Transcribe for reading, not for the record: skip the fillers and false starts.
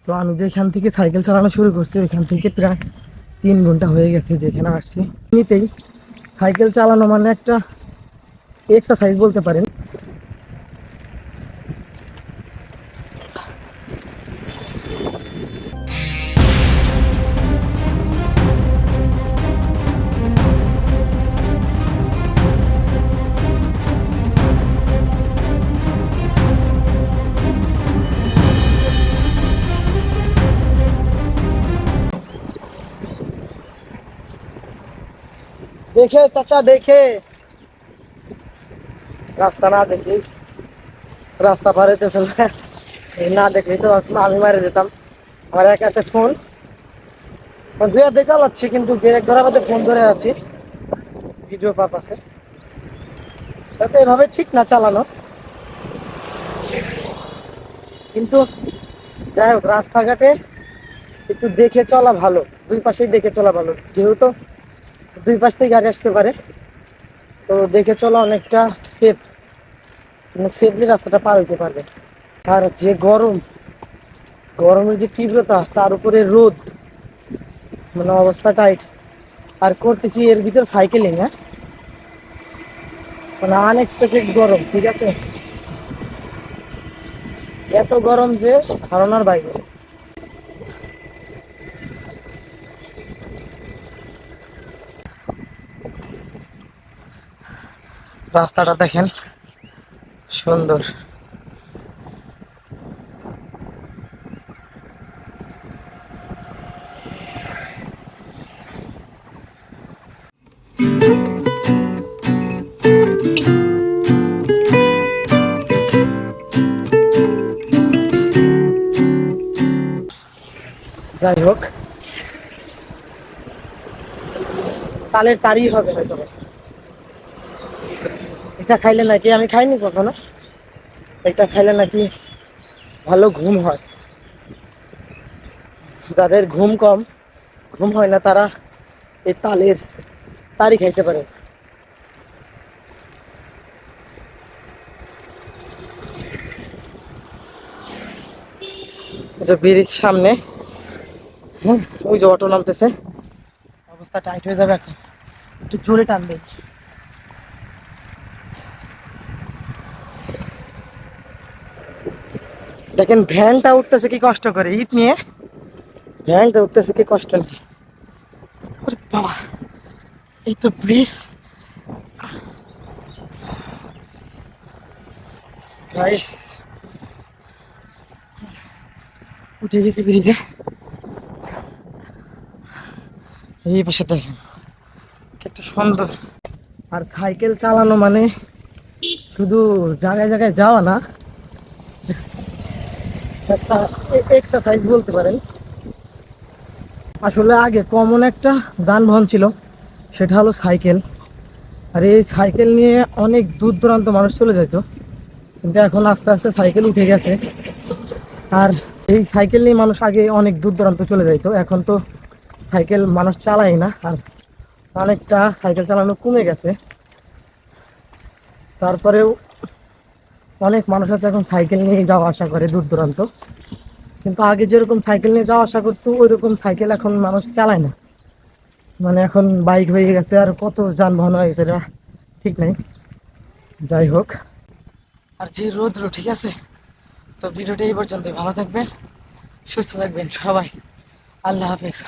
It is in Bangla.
তো আমি যেখান থেকে সাইকেল চালানো শুরু করছি ওইখান থেকে প্রায় 3 ঘন্টা হয়ে গেছে যেখানে আসছি। এমনিতেই সাইকেল চালানো মানে একটা এক্সারসাইজ বলতে পারেন। দেখে চাচা দেখে, রাস্তা না দেখি রাস্তা পার হইতেছে না, না দেখলেই তো আমি মারে দিতাম। আমার এক হাতে ফোন, দুই হাতে চালাচ্ছি কিন্তু ব্রেক ধরার মধ্যে ফোন ধরে আছি ভিডিও পারপাসে। তাতে এভাবে ঠিক না চালানো, কিন্তু যাই হোক রাস্তাঘাটে একটু দেখে চলা ভালো, দুই পাশেই দেখে চলা ভালো, যেহেতু দুই পাশ থেকে গাড়ি আসতে পারে, তো দেখে চলা অনেকটা সেফ, মানে সেফলি রাস্তাটা পার হইতে পারবে। আর যে গরম, গরমের যে তীব্রতা, তার উপরে রোদ, মানে অবস্থা টাইট। আর করতেছি এর ভিতর সাইকেলিং, হ্যাঁ, মানে আনএক্সপেক্টেড গরম, ঠিক আছে, এত গরম যে ধারণার বাইরে। রাস্তাটা দেখেন সুন্দর। যাই হোক, তালের তারই হবে হয়তো। এটা খাইলে নাকি, আমি খাইনি কখনো, এটা খাইলে নাকি ভালো ঘুম হয়। যাদের ঘুম কম, ঘুম হয় না, তারা এই তালের তারই খাইতে পারে। যে ব্রিজ সামনে, ওই যে অটো নামতেছে, অবস্থা টাইট হয়ে যাবে এখন, একটু জোরে টানবে। দেখেন ভ্যানটা উঠতেছে কি কষ্ট করে, ইট নিয়ে ভ্যানটা উঠতেছে কি কষ্ট নেই। ওরে বাবা, এই তো ব্রিজ গাইস, উঠে গেছি ব্রিজে। এই পাশে দেখেন কি একটা সুন্দর। আর সাইকেল চালানো মানে শুধু জায়গায় জায়গায় যাওয়া না, একটা এক্সারসাইজ বলতে পারেন। আসলে আগে কমন একটা যানবাহন ছিল, সেটা হলো সাইকেল। আর এই সাইকেল নিয়ে অনেক দূর দূরান্ত মানুষ চলে যেত, কিন্তু এখন আস্তে আস্তে সাইকেল উঠে গেছে। আর এই সাইকেল নিয়ে মানুষ আগে অনেক দূর দূরান্ত চলে যাইতো, এখন তো সাইকেল মানুষ চালায় না, আর অনেকটা সাইকেল চালানো কমে গেছে। তারপরেও অনেক মানুষ আছে এখন সাইকেল নিয়ে যাওয়া আসা করে দূর দূরান্ত, কিন্তু আগে যেরকম সাইকেল নিয়ে যাওয়া আসা করতো ওই রকম সাইকেল এখন মানুষ চালায় না। মানে এখন বাইক হয়ে গেছে, আর কত যানবাহন হয়ে গেছে এটা ঠিক নাই। যাই হোক, আর যে রোদ্র, ঠিক আছে, তো ভিডিওটা এই পর্যন্ত। ভালো থাকবেন, সুস্থ থাকবেন সবাই, আল্লাহ হাফেজ।